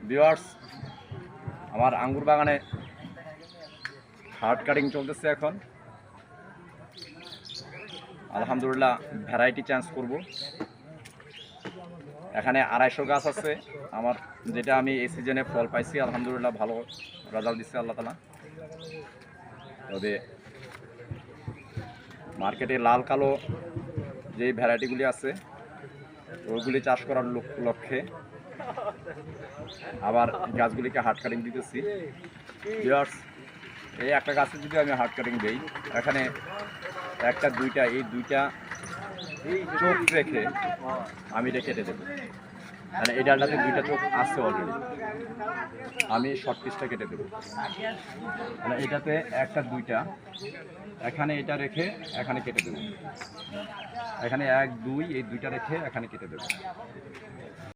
Viewers, আমার আঙ্গুর বাগানে হার্ড কাটিং চলতেছে এখন। আলহামদুলিল্লাহ ভ্যারাইটি চেঞ্জ করব। এখানে 250 গাছ আছে আমার, যেটা আমি এই সিজনে ফল পাইছি। আলহামদুলিল্লাহ ভালো রেজাল্ট দিচ্ছে আল্লাহ তাআলা। তবে মার্কেটে লাল কালো যে ভ্যারাইটিগুলি আছে ওইগুলি চাষ করার লক্ষ্যে আবার গাছগুলিকে হার্ড কাটিং দিতেছি। ভিউয়ার্স, এই একটা গাছে যদি আমি হার্ড কাটিং দিই, এখানে একটা দুইটা, এই দুইটা চোখ রেখে আমি এটা কেটে দেবো। মানে এই ডালটাতে দুইটা চোখ আছে অলরেডি, আমি শর্ট পিসটা কেটে দেবো। মানে এটাতে একটা দুইটা, এখানে এটা রেখে এখানে কেটে দেবো। এখানে 1 2 এই দুইটা রেখে এখানে কেটে দেবো।